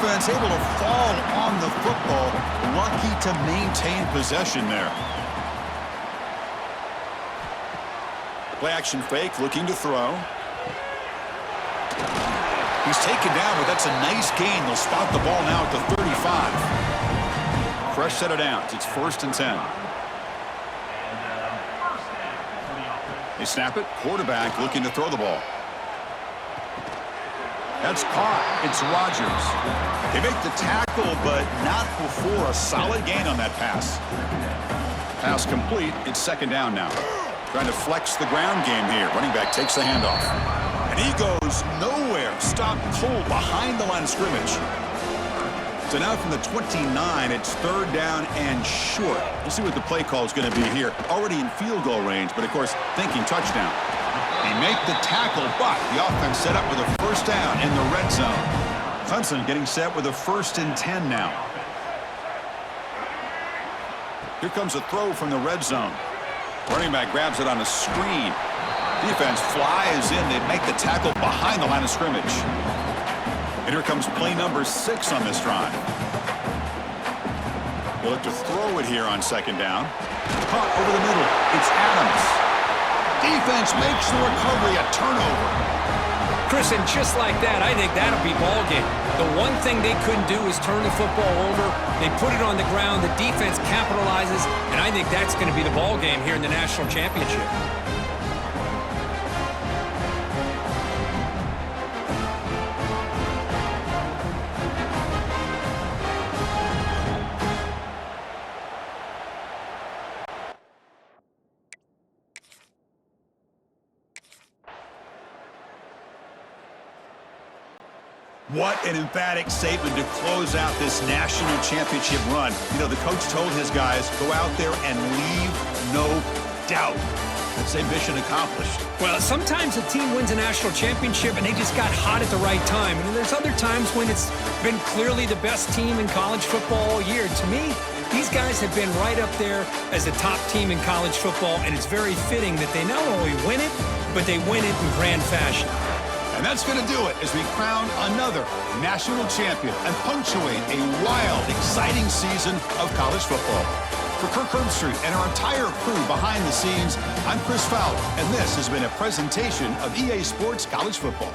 defense able to fall on the football. Lucky to maintain possession there. Play action fake, looking to throw. He's taken down, but that's a nice gain. They'll spot the ball now at the 35. Fresh set of downs. It's 1st and 10. They snap it. Quarterback looking to throw the ball. That's caught. It's Rodgers. They make the tackle, but not before a solid gain on that pass. Pass complete. It's 2nd down now. Trying to flex the ground game here. Running back takes the handoff. And he goes nowhere. Stop cold behind the line of scrimmage. So now from the 29, it's 3rd down and short. Let's see what the play call is going to be here. Already in field goal range, but of course, thinking touchdown. They make the tackle, but the offense set up with a 1st down in the red zone. Clemson getting set with a 1st and 10 now. Here comes a throw from the red zone. Running back grabs it on a screen. Defense flies in. They make the tackle behind the line of scrimmage. And here comes play number 6 on this drive. They'll look to throw it here on 2nd down. Caught over the middle. It's Adams. Defense makes the recovery a turnover. Chris, and just like that, I think that'll be ball game. The one thing they couldn't do is turn the football over. They put it on the ground. The defense capitalizes, and I think that's going to be the ball game here in the national championship. What an emphatic statement to close out this national championship run. You know, the coach told his guys, go out there and leave no doubt. Let's say mission accomplished. Well, sometimes a team wins a national championship and they just got hot at the right time. And there's other times when it's been clearly the best team in college football all year. To me, these guys have been right up there as the top team in college football, and it's very fitting that they not only win it, but they win it in grand fashion. And that's going to do it as we crown another national champion and punctuate a wild, exciting season of college football. For Kirk Herbstreit and our entire crew behind the scenes, I'm Chris Fowler, and this has been a presentation of EA Sports College Football.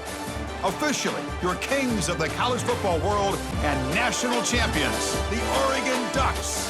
Officially, your kings of the college football world and national champions, the Oregon Ducks.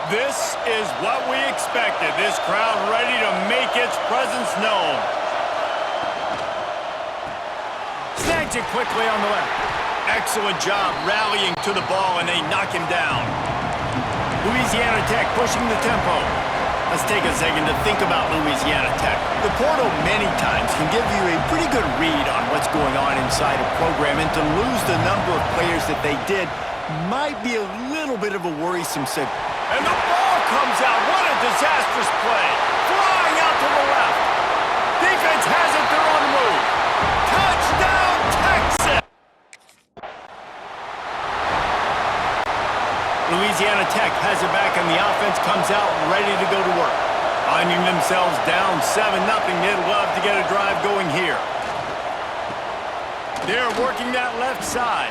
This is what we expected. This crowd ready to make its presence known. Snags it quickly on the left. Excellent job rallying to the ball, and they knock him down. Louisiana Tech pushing the tempo. Let's take a second to think about Louisiana Tech. The portal many times can give you a pretty good read on what's going on inside a program, and to lose the number of players that they did might be a little bit of a worrisome signal. And the ball comes out. What a disastrous play. Flying out to the left. Defense has it. They're on the move. Touchdown, Texas! Louisiana Tech has it back, and the offense comes out ready to go to work. Finding themselves down 7-0. They'd love to get a drive going here. They're working that left side.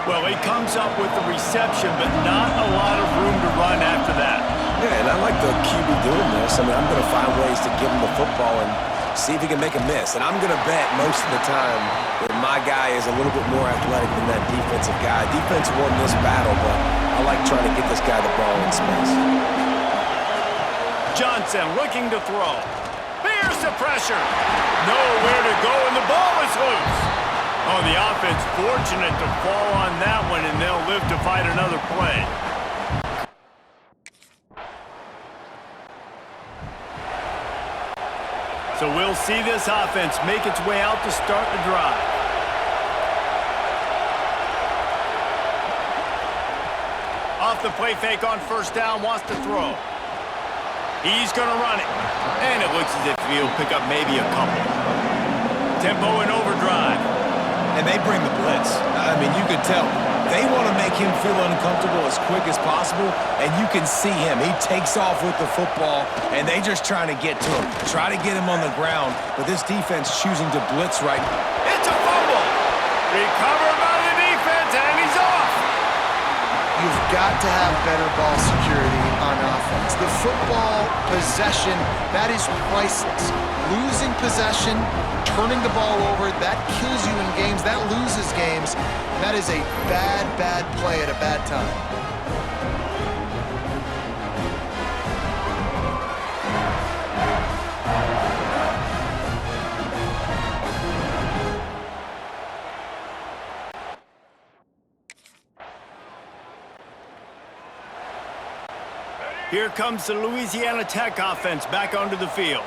Well, he comes up with the reception, but not a lot of room to run after that. Yeah, and I like the QB doing this. I mean, I'm going to find ways to give him the football and see if he can make a miss. And I'm going to bet most of the time that my guy is a little bit more athletic than that defensive guy. Defense won this battle, but I like trying to get this guy the ball in space. Johnson looking to throw. Bears the pressure. Nowhere to go, and the ball is loose. Oh, the offense fortunate to fall on that one, and they'll live to fight another play. So we'll see this offense make its way out to start the drive. Off the play fake on first down, wants to throw. He's going to run it. And it looks as if he'll pick up maybe a couple. Tempo and overdrive. And they bring the blitz. I mean, you could tell. They want to make him feel uncomfortable as quick as possible, and you can see him. He takes off with the football, and they just trying to get to him. Try to get him on the ground, but this defense choosing to blitz right now. It's a fumble. Recovered by the defense, and he's off. You've got to have better ball security on offense. The football possession, that is priceless. Losing possession, turning the ball over, that kills you in games, that loses games. That is a bad, bad play at a bad time. Here comes the Louisiana Tech offense back onto the field.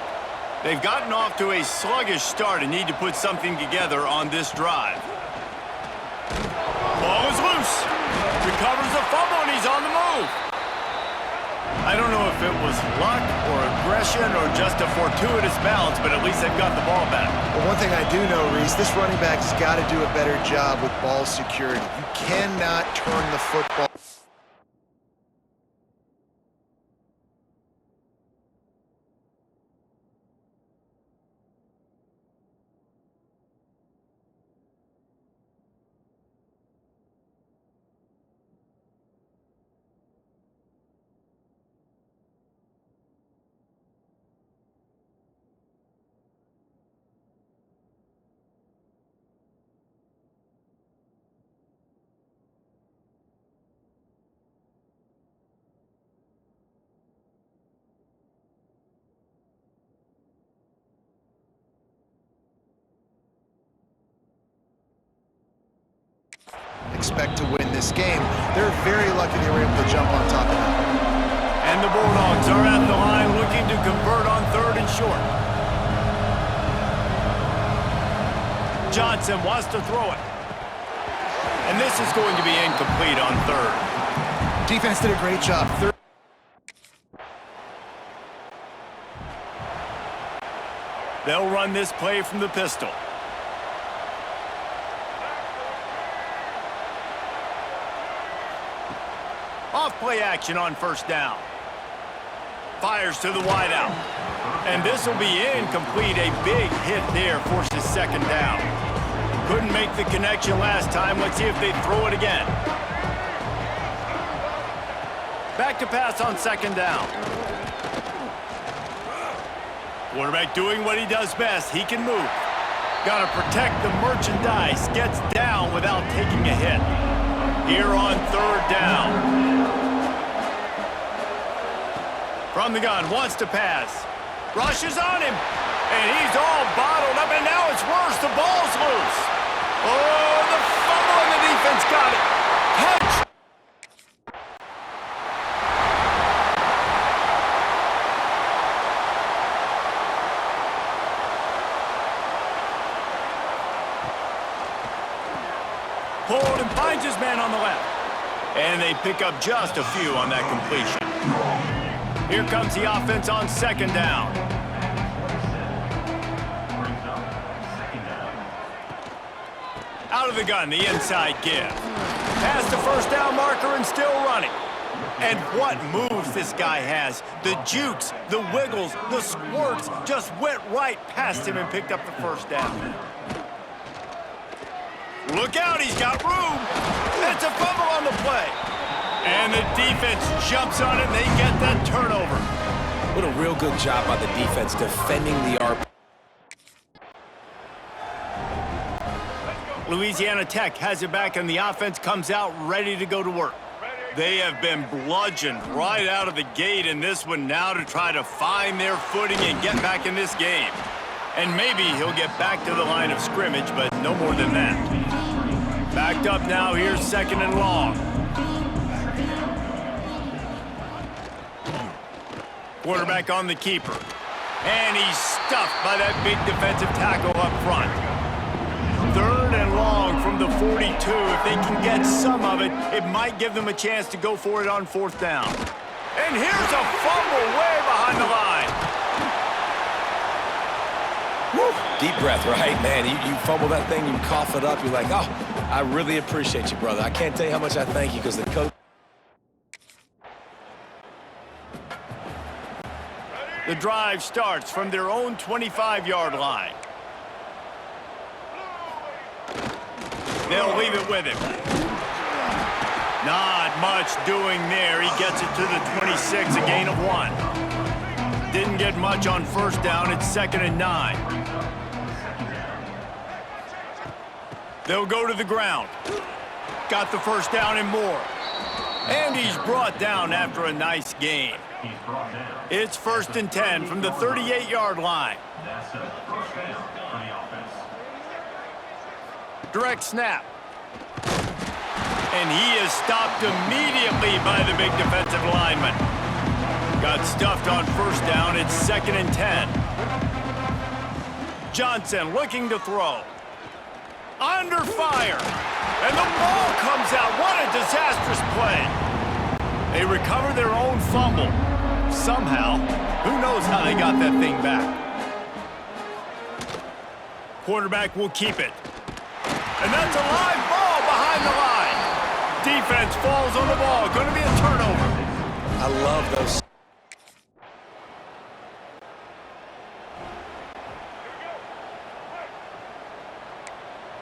They've gotten off to a sluggish start and need to put something together on this drive. Ball is loose. Recovers the fumble, and he's on the move. I don't know if it was luck or aggression or just a fortuitous bounce, but at least they've got the ball back. Well, one thing I do know, Reese, this running back's got to do a better job with ball security. You cannot turn the football. Expect to win this game. They're very lucky they were able to jump on top of that. And the Bulldogs are at the line looking to convert on 3rd and short. Johnson wants to throw it. And this is going to be incomplete on 3rd. Defense did a great job. They'll run this play from the pistol. Off play action on first down. Fires to the wideout. And this will be incomplete. A big hit there forces 2nd down. Couldn't make the connection last time. Let's see if they throw it again. Back to pass on 2nd down. Quarterback doing what he does best. He can move. Got to protect the merchandise. Gets down without taking a hit. Here on 3rd down. From the gun, wants to pass. Rushes on him. And he's all bottled up, and now it's worse. The ball's loose. Oh, the fumble, and the defense got it. Catch. Hold and finds his man on the left. And they pick up just a few on that completion. Here comes the offense on second down. Out of the gun, the inside give. Past the first down marker and still running. And what moves this guy has. The jukes, the wiggles, the squirts just went right past him and picked up the first down. Look out, he's got room. That's a fumble on the play. And the defense jumps on it, and they get that turnover. What a real good job by the defense defending the RP. Louisiana Tech has it back, and the offense comes out ready to go to work. They have been bludgeoned right out of the gate in this one now to try to find their footing and get back in this game. And maybe he'll get back to the line of scrimmage, but no more than that. Backed up now, here's second and long. Quarterback on the keeper. And he's stuffed by that big defensive tackle up front. Third and long from the 42. If they can get some of it, it might give them a chance to go for it on fourth down. And here's a fumble way behind the line. Woo. Deep breath, right, man? You fumble that thing, you cough it up, you're like, oh, I really appreciate you, brother. I can't tell you how much I thank you because the coach... The drive starts from their own 25-yard line. They'll leave it with him. Not much doing there. He gets it to the 26, a gain of 1. Didn't get much on first down. It's 2nd and 9. They'll go to the ground. Got the first down and more. And he's brought down after a nice gain. It's 1st and 10 from the 38-yard line. Direct snap. And he is stopped immediately by the big defensive lineman. Got stuffed on first down. It's 2nd and 10. Johnson looking to throw. Under fire. And the ball comes out. What a disastrous play. They recover their own fumble. Somehow. Who knows how they got that thing back. Quarterback will keep it. And that's a live ball behind the line. Defense falls on the ball. Going to be a turnover. I love those.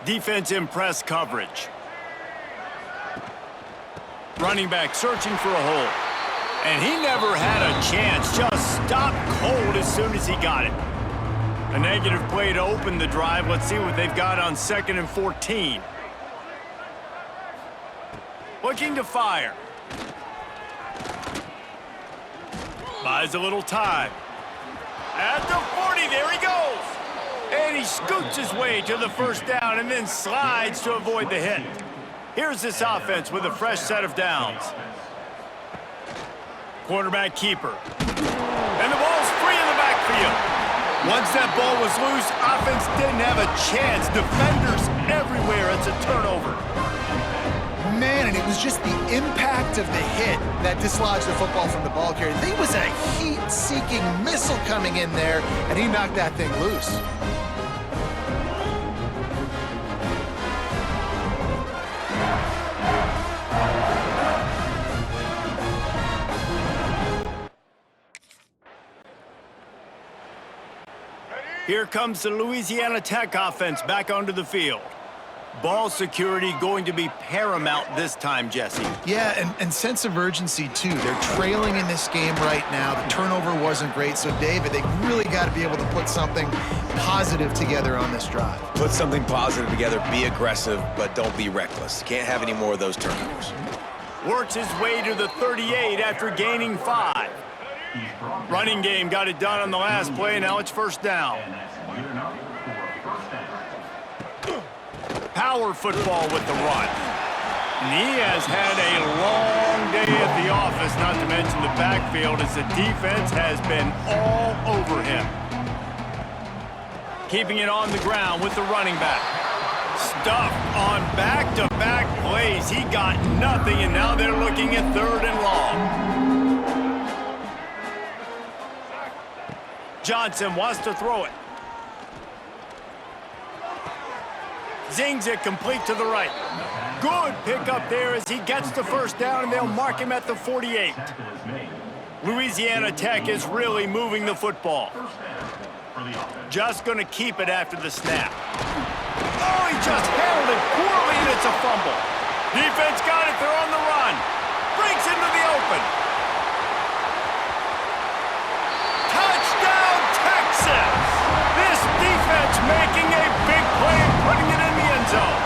Defense in press coverage. Running back searching for a hole. And he never had a chance. Just stopped cold as soon as he got it. A negative play to open the drive. Let's see what they've got on 2nd and 14. Looking to fire. Buys a little time. At the 40, there he goes. And he scoots his way to the first down and then slides to avoid the hit. Here's this offense with a fresh set of downs. Quarterback keeper. And the ball's free in the backfield. Once that ball was loose, offense didn't have a chance. Defenders everywhere. It's a turnover. Man, and it was just the impact of the hit that dislodged the football from the ball carrier. There was a heat-seeking missile coming in there, and he knocked that thing loose. Here comes the Louisiana Tech offense back onto the field. Ball security going to be paramount this time, Jesse. Yeah, and sense of urgency, too. They're trailing in this game right now. The turnover wasn't great. So, David, they really got to be able to put something positive together on this drive. Put something positive together. Be aggressive, but don't be reckless. Can't have any more of those turnovers. Works his way to the 38 after gaining 5. Running game got it done on the last play, and now it's first down. Power football with the run. And he has had a long day at the office, not to mention the backfield, as the defense has been all over him. Keeping it on the ground with the running back. Stuffed on back-to-back plays. He got nothing, and now they're looking at 3rd and long. Johnson wants to throw it. Zings it complete to the right. Good pickup there as he gets the first down, and they'll mark him at the 48. Louisiana Tech is really moving the football. Just going to keep it after the snap. Oh, he just handled it poorly, and it's a fumble. Defense got it. They're on the run. Breaks into the open. Touchdown, Texas! This defense making a big play and putting it in the end zone.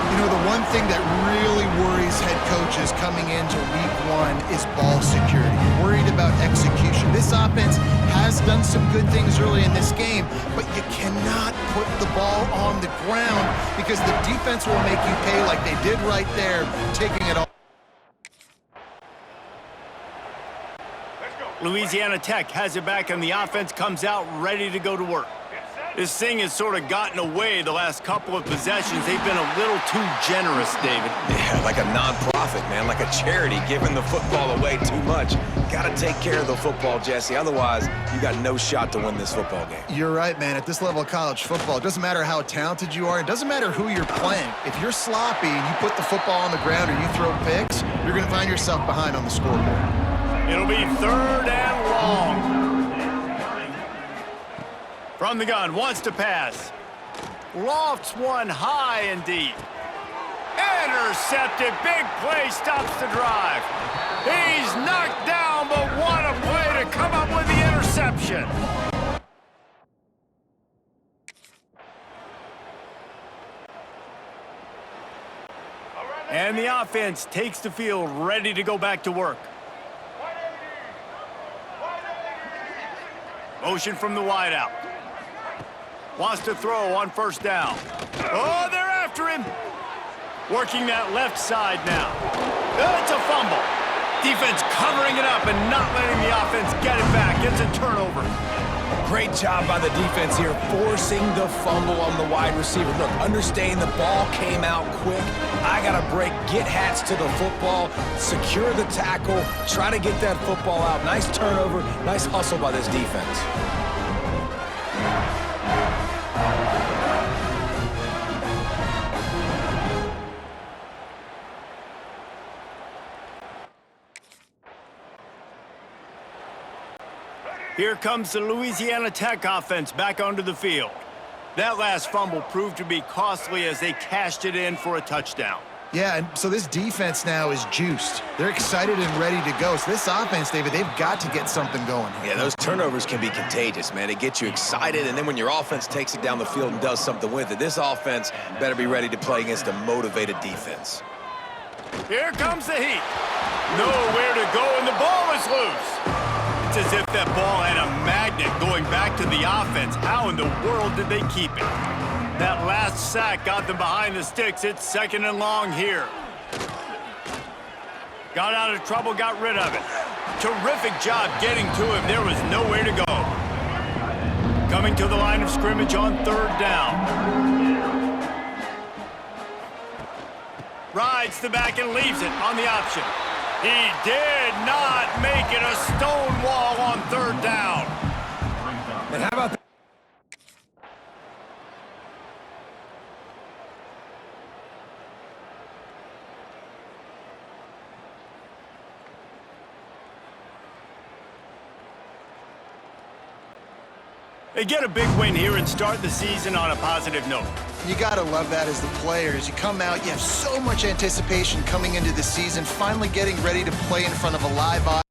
You know, the one thing that really worries head coaches coming into week 1 is ball security. Worried about execution. This offense has done some good things early in this game, but you cannot put the ball on the ground because the defense will make you pay like they did right there, taking it all. Louisiana Tech has it back, and the offense comes out ready to go to work. This thing has sort of gotten away the last couple of possessions. They've been a little too generous, David. Yeah, like a non-profit, man, like a charity, giving the football away too much. Got to take care of the football, Jesse. Otherwise, you got no shot to win this football game. You're right, man. At this level of college football, it doesn't matter how talented you are. It doesn't matter who you're playing. If you're sloppy and you put the football on the ground or you throw picks, you're going to find yourself behind on the scoreboard. It'll be 3rd and long. From the gun, wants to pass. Lofts one high and deep. Intercepted, big play, stops the drive. He's knocked down, but what a play to come up with the interception. And the offense takes the field, ready to go back to work. Motion from the wideout. Wants to throw on first down. Oh, they're after him. Working that left side now. It's a fumble. Defense covering it up and not letting the offense get it back. It's a turnover. Great job by the defense here, forcing the fumble on the wide receiver. Look, understand the ball came out quick. I got to break, get hats to the football, secure the tackle, try to get that football out. Nice turnover, nice hustle by this defense. Here comes the Louisiana Tech offense back onto the field. That last fumble proved to be costly as they cashed it in for a touchdown. Yeah, and so this defense now is juiced. They're excited and ready to go. So this offense, David, they've got to get something going here. Yeah, those turnovers can be contagious, man. They get you excited, and then when your offense takes it down the field and does something with it, this offense better be ready to play against a motivated defense. Here comes the heat. Nowhere to go, and the ball is loose. It's as if that ball had a magnet going back to the offense. How in the world did they keep it? That last sack got them behind the sticks. It's 2nd and long here. Got out of trouble, got rid of it. Terrific job getting to him. There was nowhere to go. Coming to the line of scrimmage on 3rd down. Rides the back and leaves it on the option. He did not make it a stone wall on 3rd down. And how about that? They get a big win here and start the season on a positive note. You got to love that as the players. You come out, you have so much anticipation coming into the season, finally getting ready to play in front of a live audience.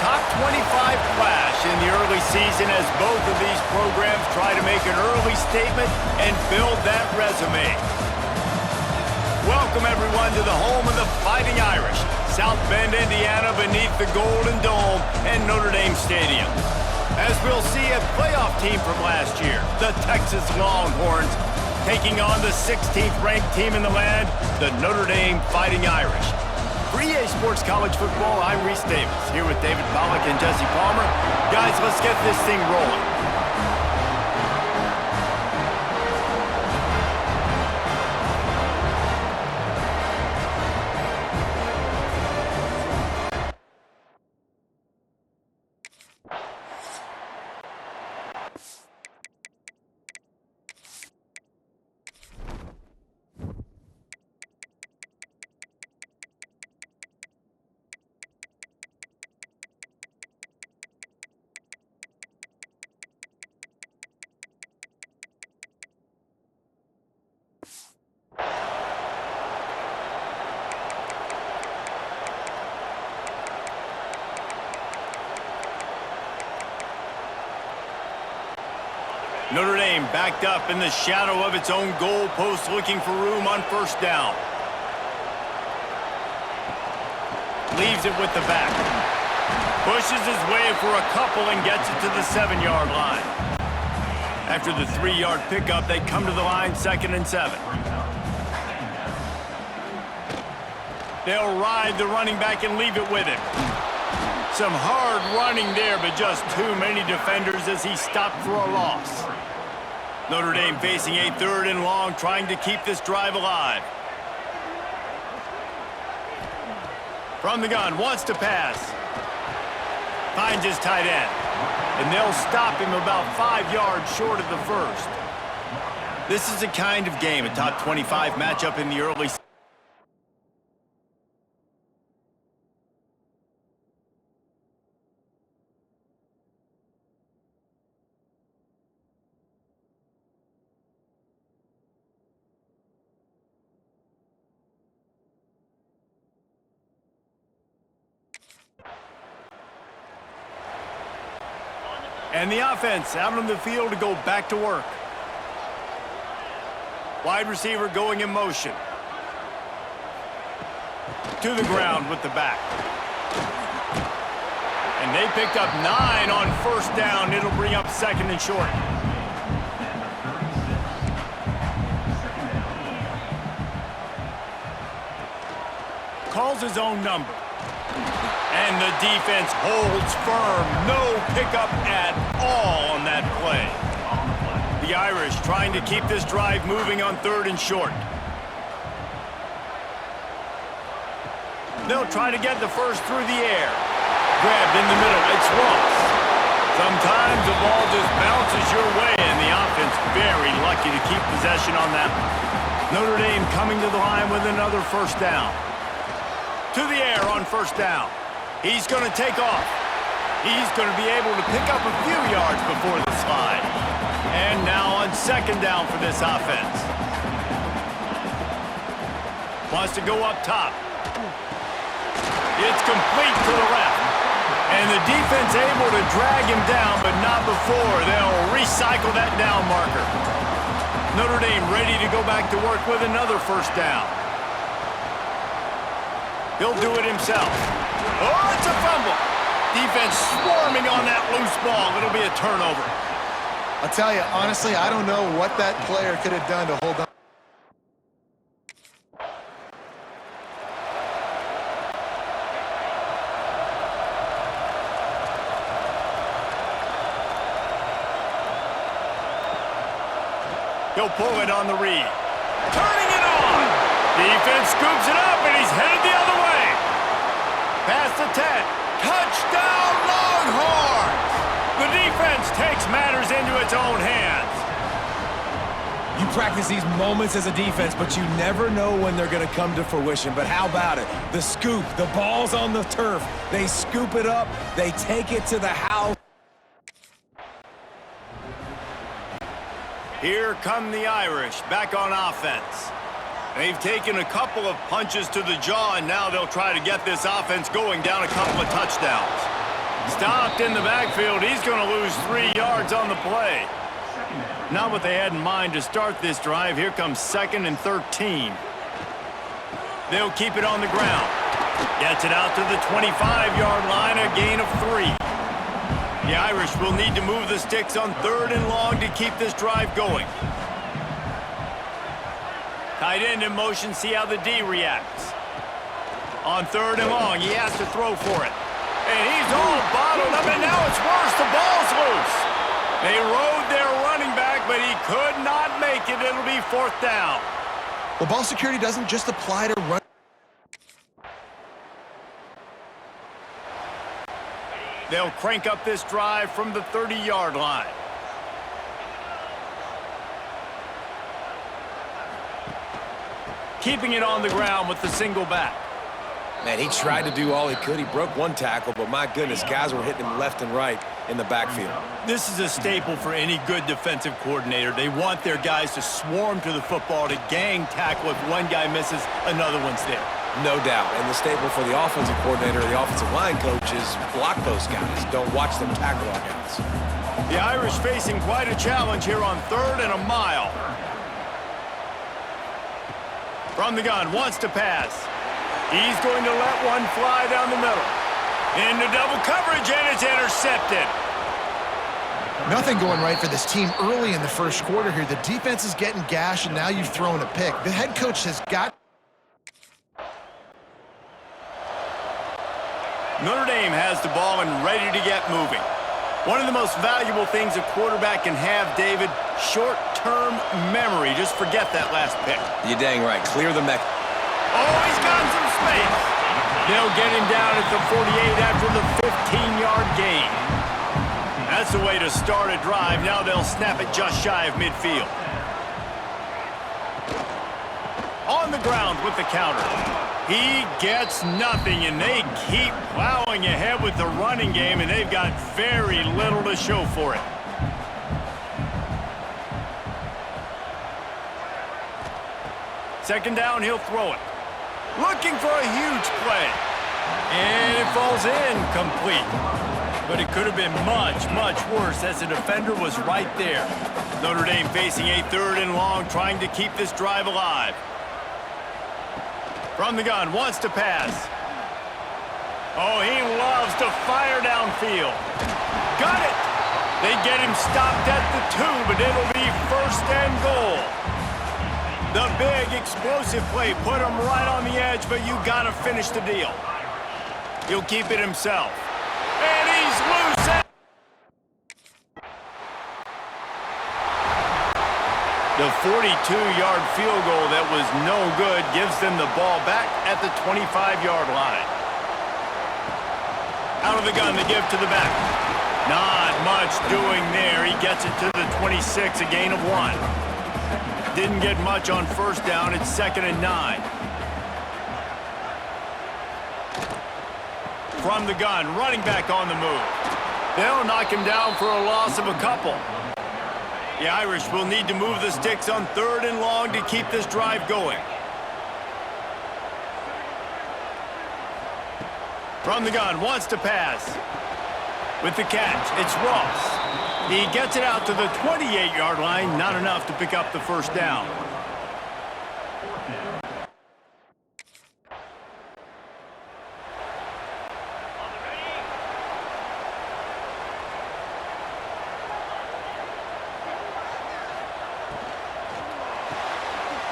top 25 clash in the early season as both of these programs try to make an early statement and build that resume. Welcome, everyone, to the home of the Fighting Irish, South Bend, Indiana, beneath the Golden Dome and Notre Dame Stadium. As we'll see, a playoff team from last year, the Texas Longhorns, taking on the 16th ranked team in the land, the Notre Dame Fighting Irish. For EA Sports College Football, I'm Reese Davis, here with David Pollack and Jesse Palmer. Guys, let's get this thing rolling. Notre Dame backed up in the shadow of its own goal post, looking for room on first down. Leaves it with the back. Pushes his way for a couple and gets it to the 7-yard line. After the 3-yard pickup, they come to the line 2nd and 7. They'll ride the running back and leave it with him. Some hard running there, but just too many defenders as he stopped for a loss. Notre Dame facing a 3rd and long, trying to keep this drive alive. From the gun, wants to pass. Finds his tight end. And they'll stop him about 5 yards short of the first. This is the kind of game, a top 25 matchup in the early season. And the offense out on the field to go back to work. Wide receiver going in motion. To the ground with the back. And they picked up 9 on first down. It'll bring up 2nd and short. Calls his own number. And the defense holds firm. No pickup at all on that play. The Irish trying to keep this drive moving on 3rd and short. They'll try to get the first through the air. Grabbed in the middle. It's lost. Sometimes the ball just bounces your way, and the offense very lucky to keep possession on that one. Notre Dame coming to the line with another first down. To the air on first down. He's going to take off. He's going to be able to pick up a few yards before the slide. And now on 2nd down for this offense. Wants to go up top. It's complete to the left. And the defense able to drag him down, but not before. They'll recycle that down marker. Notre Dame ready to go back to work with another first down. He'll do it himself. Oh, it's a fumble. Defense swarming on that loose ball. It'll be a turnover. I'll tell you, honestly, I don't know what that player could have done to hold on. He'll pull it on the read. Turning it on. Defense scoops it up, and he's headed the other way. Past the 10. Touchdown, Longhorns! The defense takes matters into its own hands. You practice these moments as a defense, but you never know when they're going to come to fruition. But how about it? The scoop, the ball's on the turf. They scoop it up. They take it to the house. Here come the Irish back on offense. They've taken a couple of punches to the jaw, and now they'll try to get this offense going down a couple of touchdowns. Stopped in the backfield. He's going to lose 3 yards on the play. Not what they had in mind to start this drive. Here comes 2nd and 13. They'll keep it on the ground. Gets it out to the 25-yard line, a gain of 3. The Irish will need to move the sticks on 3rd and long to keep this drive going. Tight end in motion, see how the D reacts. On 3rd and long, he has to throw for it. And he's all bottled up, and now it's worse. The ball's loose. They rode their running back, but he could not make it. It'll be 4th down. Well, ball security doesn't just apply to run. They'll crank up this drive from the 30-yard line. Keeping it on the ground with the single back. Man, he tried to do all he could. He broke one tackle, but my goodness, guys were hitting him left and right in the backfield. This is a staple for any good defensive coordinator. They want their guys to swarm to the football, to gang tackle. If one guy misses, another one's there. No doubt. And the staple for the offensive coordinator, the offensive line coach, is block those guys. Don't watch them tackle our guys. The Irish facing quite a challenge here on 3rd and a mile. From the gun, wants to pass. He's going to let one fly down the middle. Into double coverage, and it's intercepted. Nothing going right for this team early in the first quarter here. The defense is getting gashed, and now you've thrown a pick. The head coach has got... Notre Dame has the ball and ready to get moving. One of the most valuable things a quarterback can have, David, short-term memory. Just forget that last pick. You're dang right. Clear the mech. Oh, he's got some space. They'll get him down at the 48 after the 15-yard gain. That's the way to start a drive. Now they'll snap it just shy of midfield. On the ground with the counter. He gets nothing, and they keep plowing ahead with the running game, and they've got very little to show for it. Second down, he'll throw it. Looking for a huge play. And it falls incomplete. But it could have been much, much worse as the defender was right there. Notre Dame facing a 3rd and long, trying to keep this drive alive. From the gun, wants to pass. Oh, he loves to fire downfield. Got it! They get him stopped at the 2, but it'll be 1st and goal. The big explosive play put him right on the edge, but you gotta finish the deal. He'll keep it himself. And he's loose. The 42-yard field goal that was no good gives them the ball back at the 25-yard line. Out of the gun, they give to the back. Not much doing there. He gets it to the 26, a gain of 1. Didn't get much on 1st down. It's 2nd and 9. From the gun, running back on the move. They'll knock him down for a loss of a couple. The Irish will need to move the sticks on 3rd and long to keep this drive going. From the gun, wants to pass. With the catch, it's Ross. He gets it out to the 28-yard line, not enough to pick up the 1st down.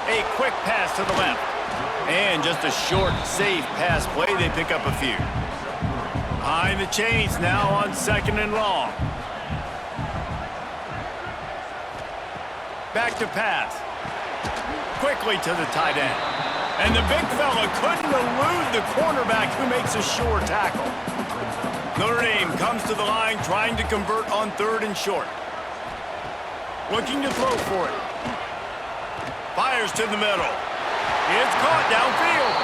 A quick pass to the left. And just a short, safe pass play. They pick up a few. Behind the chains now on 2nd and long. Back to pass. Quickly to the tight end. And the big fella couldn't elude the cornerback who makes a sure tackle. Notre Dame comes to the line trying to convert on 3rd and short. Looking to throw for it. Fires to the middle. It's caught downfield.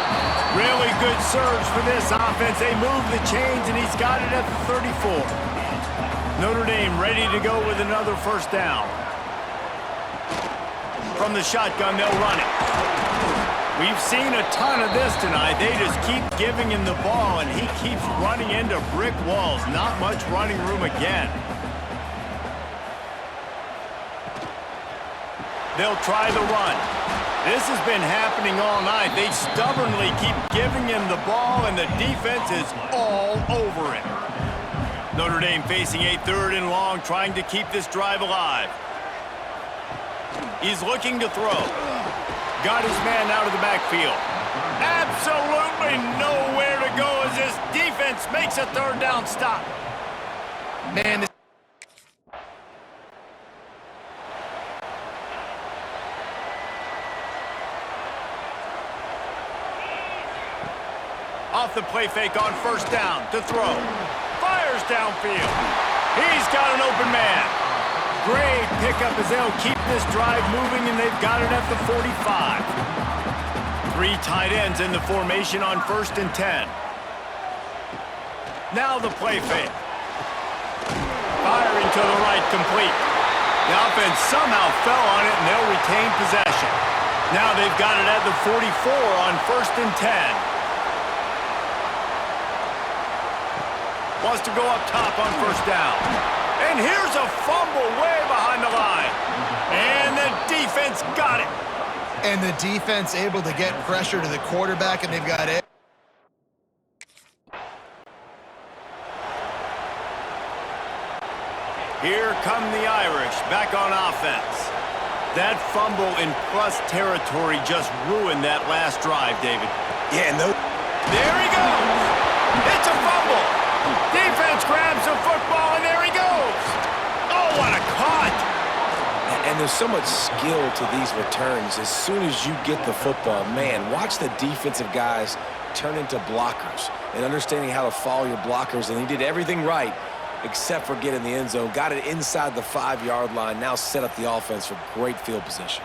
Really good surge for this offense. They move the chains, and he's got it at the 34. Notre Dame ready to go with another 1st down. From the shotgun, they'll run it. We've seen a ton of this tonight. They just keep giving him the ball, and he keeps running into brick walls. Not much running room again. They'll try the run. This has been happening all night. They stubbornly keep giving him the ball, and the defense is all over it. Notre Dame facing a 3rd and long, trying to keep this drive alive. He's looking to throw. Got his man out of the backfield. Absolutely nowhere to go as this defense makes a 3rd down stop. Man, this off the play fake on 1st down to throw. Fires downfield. He's got an open man. Great pickup as they'll keep this drive moving, and they've got it at the 45. 3 tight ends in the formation on 1st and 10. Now the play fake. Firing to the right, complete. The offense somehow fell on it, and they'll retain possession. Now they've got it at the 44 on 1st and 10. Wants to go up top on 1st down. And here's a fumble way behind the line. And the defense got it. and the defense able to get pressure to the quarterback, and they've got it. Here come the Irish back on offense. That fumble in plus territory just ruined that last drive, David. Yeah, no. There he goes. It's a fumble. Defense grabs the football, and there he goes. Oh, what a caught. And there's so much skill to these returns. As soon as you get the football, man, watch the defensive guys turn into blockers and understanding how to follow your blockers. And he did everything right except for getting the end zone. Got it inside the 5-yard line. Now set up the offense for great field position.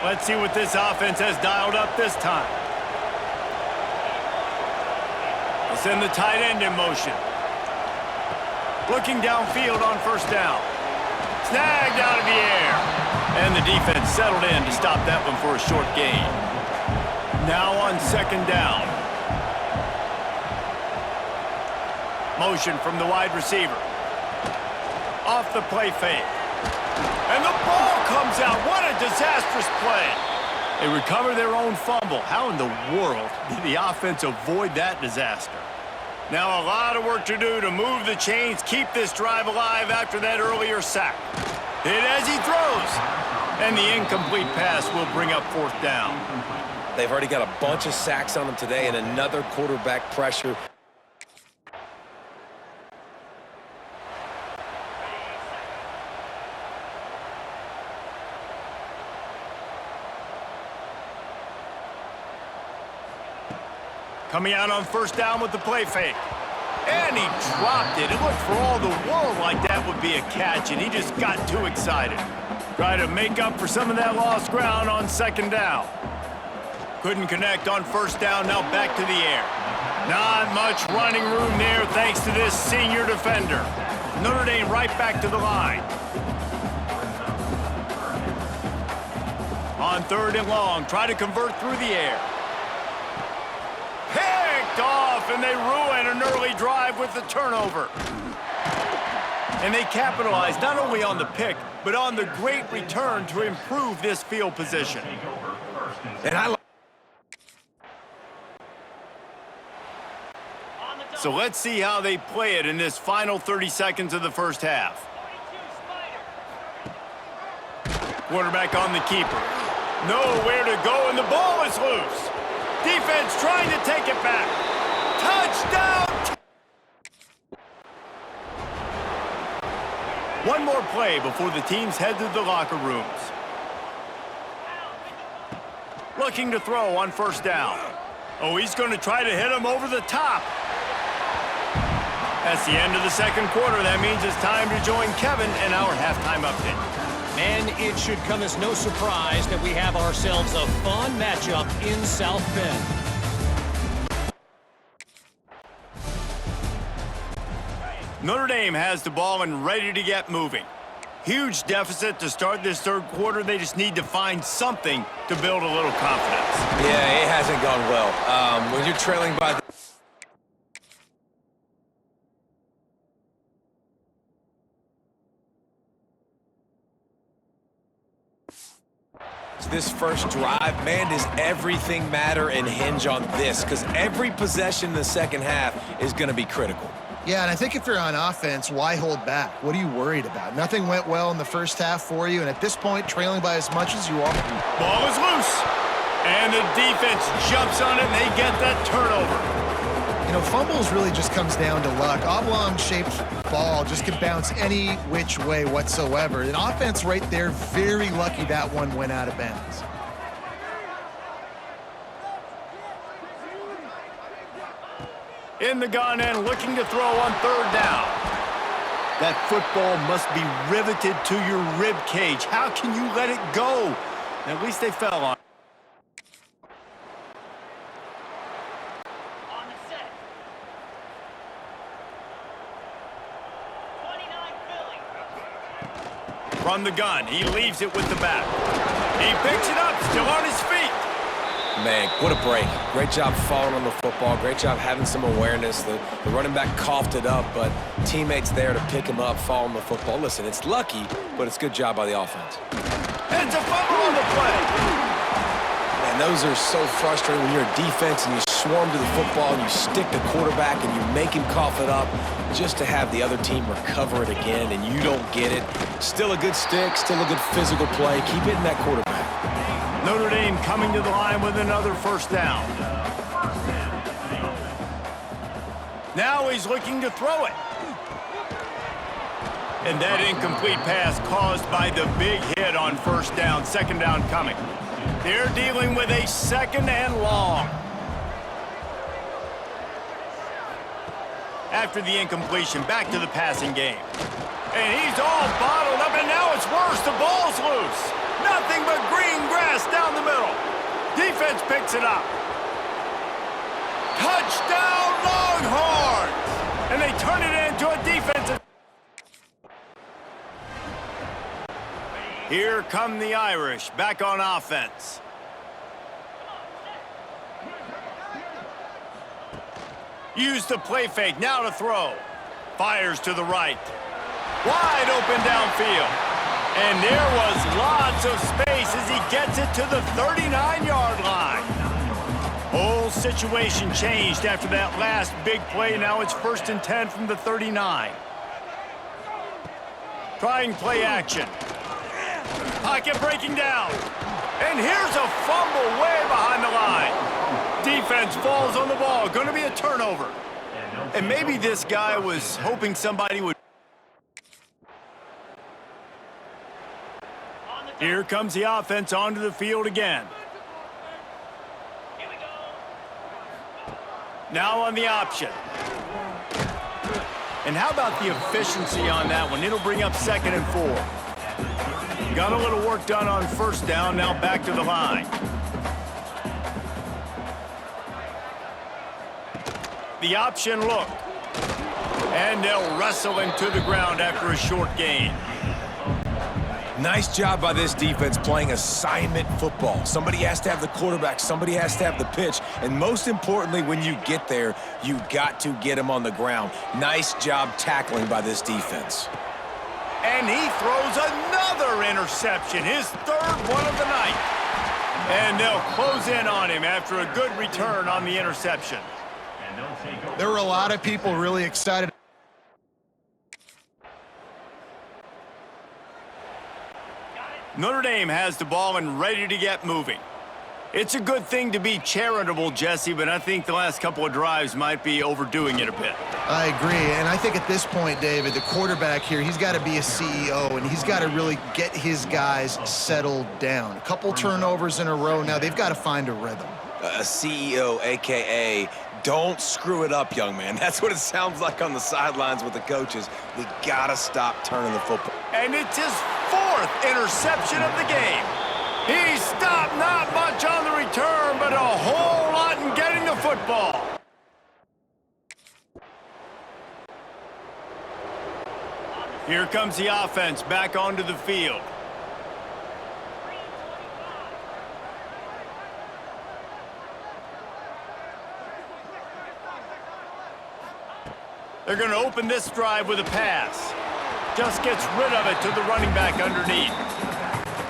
Let's see what this offense has dialed up this time. They'll send the tight end in motion. Looking downfield on first down. Snagged out of the air. And the defense settled in to stop that one for a short gain. Now on second down. Motion from the wide receiver. Off the play fake. And the ball comes out. What a disastrous play. They recover their own fumble. How in the world did the offense avoid that disaster? Now a lot of work to do to move the chains, keep this drive alive after that earlier sack. Hit as he throws. And the incomplete pass will bring up fourth down. They've already got a bunch of sacks on them today and another quarterback pressure. Coming out on first down with the play fake. And he dropped it. It looked for all the world like that would be a catch, and he just got too excited. Try to make up for some of that lost ground on second down. Couldn't connect on first down, now back to the air. Not much running room there thanks to this senior defender. Notre Dame right back to the line. On third and long, try to convert through the air. Picked off, and they ruin an early drive with the turnover. And they capitalize not only on the pick, but on the great return to improve this field position. And So let's see how they play it in this final 30 seconds of the first half. Quarterback on the keeper. Nowhere to go, and the ball is loose. Defense trying to take it back. Touchdown! One more play before the teams head to the locker rooms. Looking to throw on first down. Oh, he's going to try to hit him over the top. That's the end of the second quarter. That means it's time to join Kevin in our halftime update. And it should come as no surprise that we have ourselves a fun matchup in South Bend. Notre Dame has the ball and ready to get moving. Huge deficit to start this third quarter. They just need to find something to build a little confidence. Yeah, it hasn't gone well. When you're trailing by... This first drive, man, does everything matter and hinge on this? Because every possession in the second half is going to be critical. Yeah, and I think if you're on offense, why hold back? What are you worried about? Nothing went well in the first half for you, and at this point, trailing by as much as you are. Ball is loose, and the defense jumps on it, and they get that turnover. You know, fumbles really just comes down to luck. Oblong-shaped ball just can bounce any which way whatsoever. An offense right there, very lucky that one went out of bounds. In the gun and looking to throw on third down. That football must be riveted to your rib cage. How can you let it go? At least they fell on it. From the gun, he leaves it with the back. He picks it up, still on his feet. Man, what a break. Great job falling on the football. Great job having some awareness. The running back coughed it up, but teammates there to pick him up, fall on the football. Listen, it's lucky, but it's good job by the offense. And it's a fumble on the play. Man, those are so frustrating when you're a defense and you swarm to the football and you stick the quarterback and you make him cough it up just to have the other team recover it again and you don't get it. Still a good stick, still a good physical play. Keep hitting that quarterback. Notre Dame coming to the line with another first down. Now he's looking to throw it. And that incomplete pass caused by the big hit on first down, second down coming. They're dealing with a second and long. After the incompletion, back to the passing game. And he's all bottled up, and now it's worse. The ball's loose. Nothing but green grass down the middle. Defense picks it up. Touchdown, Longhorns! And they turn it into a defensive. Here come the Irish, back on offense. Use the play fake, now to throw. Fires to the right. Wide open downfield. And there was lots of space as he gets it to the 39-yard line. Whole situation changed after that last big play. Now it's 1st and 10 from the 39. Trying play action. Pocket breaking down. And here's a fumble way behind the line. Defense falls on the ball. Going to be a turnover. And maybe this guy was hoping somebody would. Here comes the offense onto the field again. Now on the option. And how about the efficiency on that one? It'll bring up 2nd and 4. Got a little work done on first down, now back to the line. The option look. And they'll wrestle him to the ground after a short gain. Nice job by this defense playing assignment football. Somebody has to have the quarterback, somebody has to have the pitch, and most importantly, when you get there, you got to get him on the ground. Nice job tackling by this defense. And he throws another interception, his 3rd one of the night. And they'll close in on him after a good return on the interception. There were a lot of people really excited. Notre Dame has the ball and ready to get moving. It's a good thing to be charitable, Jesse, but I think the last couple of drives might be overdoing it a bit. I agree, and I think at this point, David, the quarterback here, he's got to be a CEO, and he's got to really get his guys settled down. A couple turnovers in a row now. They've got to find a rhythm. A CEO, a.k.a. don't screw it up, young man. That's what it sounds like on the sidelines with the coaches. We got to stop turning the football. And it's his 4th interception of the game. He stopped not much on the return, but a whole lot in getting the football. Here comes the offense back onto the field. They're going to open this drive with a pass. Just gets rid of it to the running back underneath.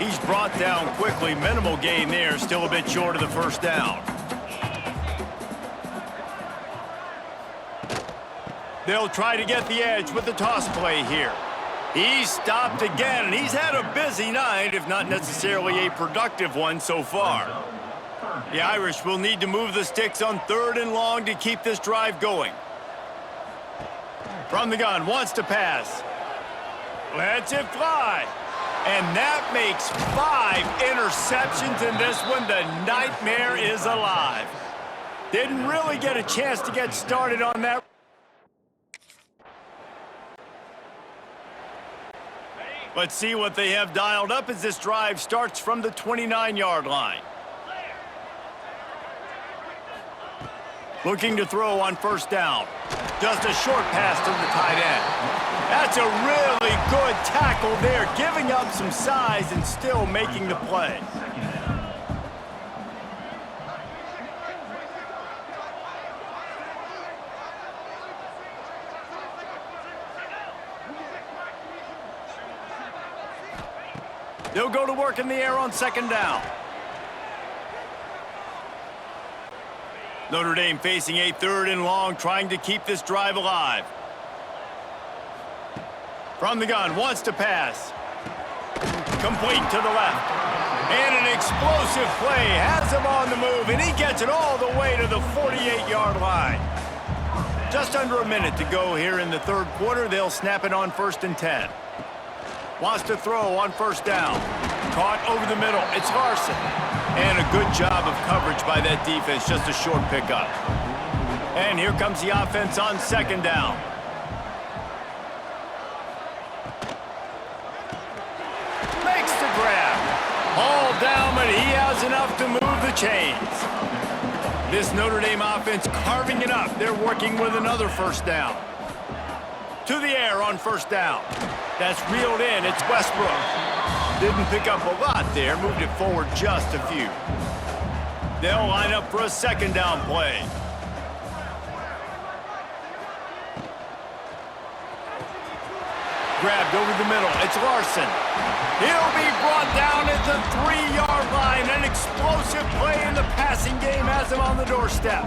He's brought down quickly. Minimal gain there, still a bit short of the first down. They'll try to get the edge with the toss play here. He's stopped again, and he's had a busy night, if not necessarily a productive one so far. The Irish will need to move the sticks on 3rd and long to keep this drive going. From the gun, wants to pass. Lets it fly. And that makes 5 interceptions in this one. The nightmare is alive. Didn't really get a chance to get started on that. Let's see what they have dialed up as this drive starts from the 29-yard line. Looking to throw on 1st down. Just a short pass to the tight end. That's a really good tackle there, giving up some size and still making the play. They'll go to work in the air on 2nd down. Notre Dame facing a 3rd and long, trying to keep this drive alive. From the gun, wants to pass. Complete to the left. And an explosive play has him on the move, and he gets it all the way to the 48-yard line. Just under a minute to go here in the 3rd quarter. They'll snap it on 1st and 10. Wants to throw on 1st down. Caught over the middle. It's Larson. And a good job of coverage by that defense. Just a short pickup. And here comes the offense on 2nd down. Makes the grab. All down, but he has enough to move the chains. This Notre Dame offense carving it up. They're working with another 1st down. To the air on 1st down. That's reeled in. It's Westbrook. Didn't pick up a lot there. Moved it forward just a few. They'll line up for a 2nd down play. Grabbed over the middle. It's Larson. He'll be brought down at the 3-yard line. An explosive play in the passing game has him on the doorstep.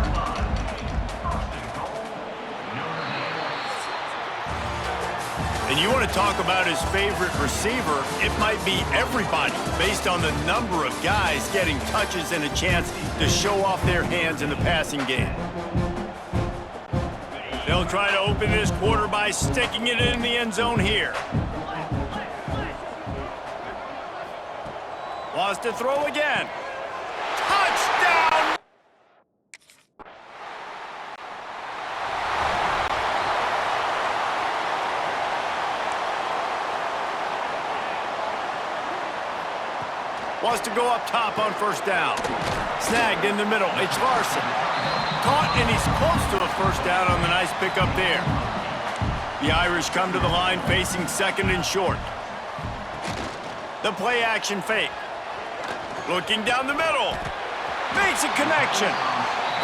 And you want to talk about his favorite receiver, it might be everybody based on the number of guys getting touches and a chance to show off their hands in the passing game. They'll try to open this quarter by sticking it in the end zone here. Wants to throw again. Touchdown! Wants to go up top on 1st down. Snagged in the middle. It's Larson. Caught, and he's close to the 1st down on the nice pickup there. The Irish come to the line facing 2nd and short. The play action fake. Looking down the middle. Makes a connection.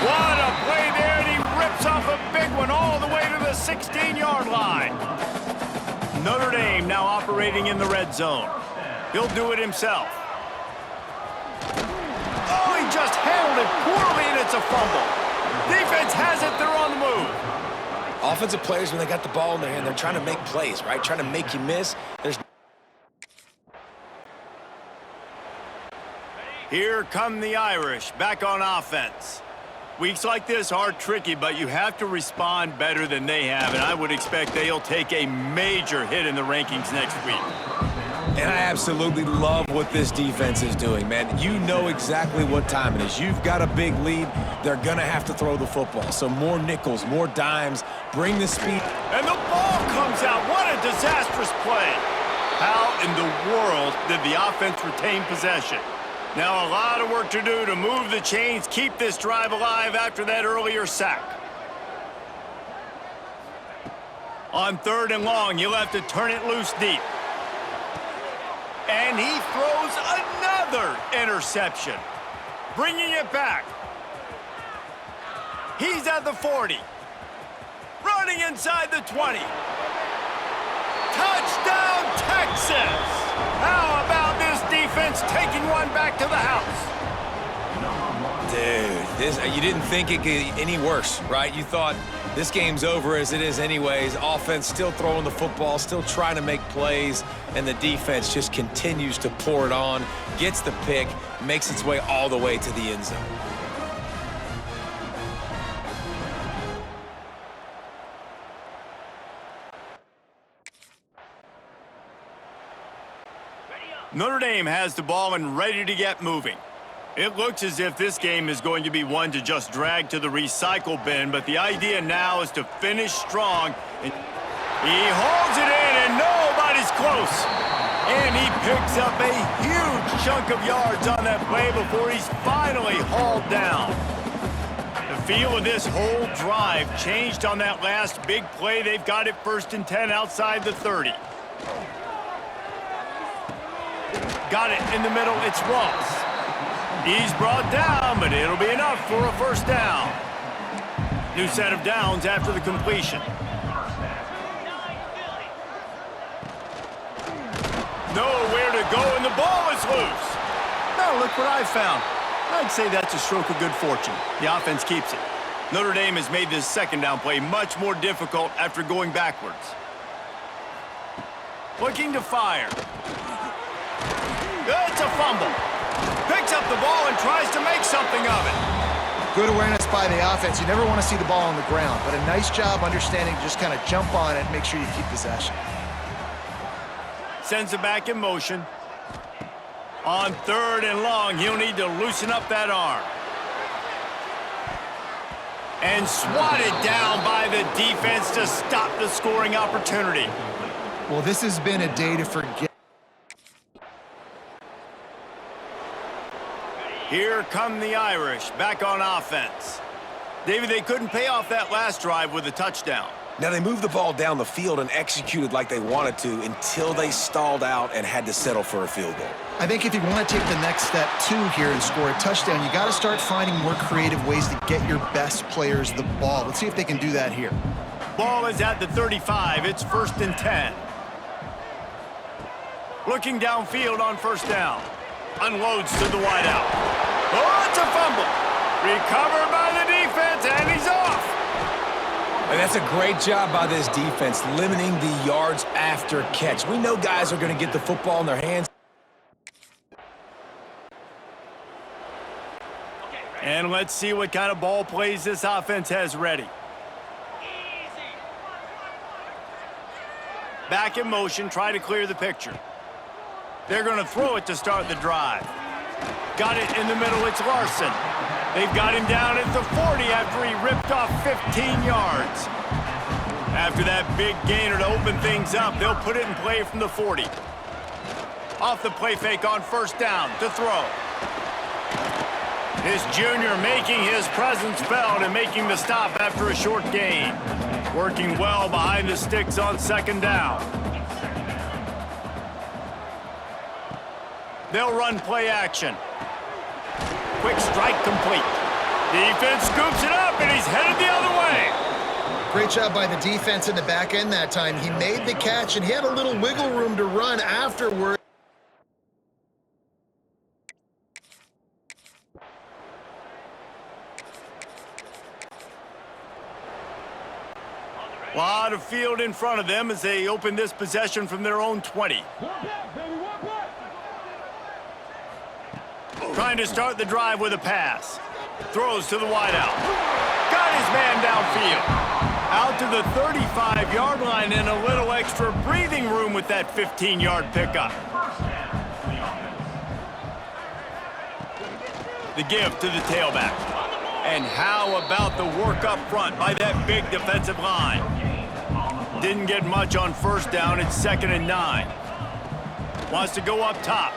What a play there, and he rips off a big one all the way to the 16-yard line. Notre Dame now operating in the red zone. He'll do it himself. Oh, he just handled it poorly, and it's a fumble. Defense has it. They're on the move. Offensive players, when they got the ball in their hand, they're trying to make plays, right? Trying to make you miss. Here come the Irish, back on offense. Weeks like this are tricky, but you have to respond better than they have, and I would expect they'll take a major hit in the rankings next week. And I absolutely love what this defense is doing, man. You know exactly what time it is. You've got a big lead. They're going to have to throw the football. So more nickels, more dimes, bring the speed. And the ball comes out. What a disastrous play. How in the world did the offense retain possession? Now a lot of work to do to move the chains, keep this drive alive after that earlier sack. On 3rd and long, you'll have to turn it loose deep. And he throws another interception, bringing it back. He's at the 40, running inside the 20. Touchdown, Texas! How about this defense taking one back to the house? Dude, you didn't think it could get any worse, right? You thought this game's over as it is anyways. Offense still throwing the football, still trying to make plays, and the defense just continues to pour it on, gets the pick, makes its way all the way to the end zone. Notre Dame has the ball and ready to get moving. It looks as if this game is going to be one to just drag to the recycle bin, but the idea now is to finish strong. And he holds it in, and nobody's close. And he picks up a huge chunk of yards on that play before he's finally hauled down. The feel of this whole drive changed on that last big play. They've got it 1st and 10 outside the 30. Got it in the middle, it's Ross. He's brought down, but it'll be enough for a 1st down. New set of downs after the completion. Nowhere to go, and the ball is loose. Now look what I found. I'd say that's a stroke of good fortune. The offense keeps it. Notre Dame has made this 2nd down play much more difficult after going backwards. Looking to fire. It's a fumble. Picks up the ball and tries to make something of it. Good awareness by the offense. You never want to see the ball on the ground, but a nice job understanding to just kind of jump on it and make sure you keep possession. Sends it back in motion. On 3rd and long, he'll need to loosen up that arm. And swatted down by the defense to stop the scoring opportunity. Well, this has been a day to forget. Here come the Irish, back on offense. David, they couldn't pay off that last drive with a touchdown. Now, they moved the ball down the field and executed like they wanted to until they stalled out and had to settle for a field goal. I think if you want to take the next step, too, here and score a touchdown, you got to start finding more creative ways to get your best players the ball. Let's see if they can do that here. Ball is at the 35. It's 1st and 10. Looking downfield on 1st down. Unloads to the wideout. Oh, it's a fumble. Recovered by the defense, and he's off. And that's a great job by this defense, limiting the yards after catch. We know guys are going to get the football in their hands. And let's see what kind of ball plays this offense has ready. Back in motion, try to clear the picture. They're going to throw it to start the drive. Got it in the middle, it's Larson. They've got him down at the 40 after he ripped off 15 yards. After that big gainer to open things up, they'll put it in play from the 40. Off the play fake on 1st down to throw. This junior making his presence felt and making the stop after a short gain. Working well behind the sticks on 2nd down. They'll run play action. Quick strike complete. Defense scoops it up, and he's headed the other way. Great job by the defense in the back end that time. He made the catch, and he had a little wiggle room to run afterward. A lot of field in front of them as they open this possession from their own 20. Trying to start the drive with a pass. Throws to the wideout. Got his man downfield. Out to the 35-yard line and a little extra breathing room with that 15-yard pickup. The give to the tailback. And how about the work up front by that big defensive line? Didn't get much on 1st down. It's 2nd and 9. Wants to go up top.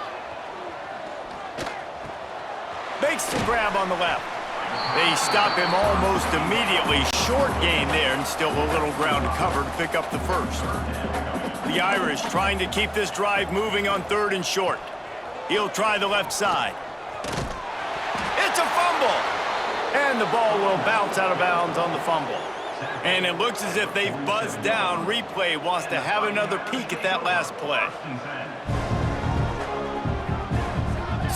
Makes the grab on the left. They stop him almost immediately. Short gain there, and still a little ground to cover to pick up the first. The Irish trying to keep this drive moving on 3rd and short. He'll try the left side. It's a fumble! And the ball will bounce out of bounds on the fumble. And it looks as if they've buzzed down. Replay wants to have another peek at that last play.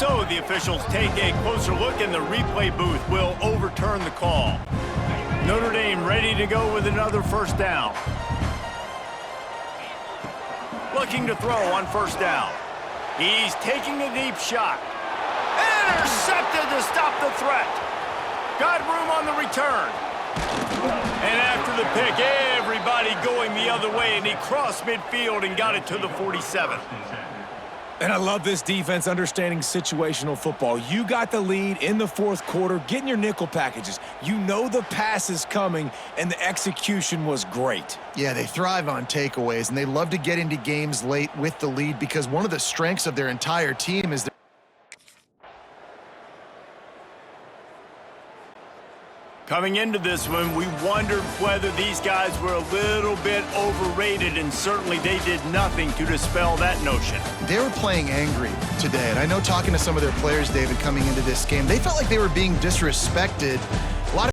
So the officials take a closer look, and the replay booth will overturn the call. Notre Dame ready to go with another first down. Looking to throw on first down. He's taking a deep shot. Intercepted to stop the threat. Got room on the return. And after the pick, everybody going the other way, and he crossed midfield and got it to the 47. And I love this defense understanding situational football. You got the lead in the 4th quarter, getting your nickel packages. You know the pass is coming, and the execution was great. Yeah, they thrive on takeaways, and they love to get into games late with the lead because one of the strengths of their entire team is Coming into this one, we wondered whether these guys were a little bit overrated, and certainly they did nothing to dispel that notion. they were playing angry today. And I know talking to some of their players, David, coming into this game, they felt like they were being disrespected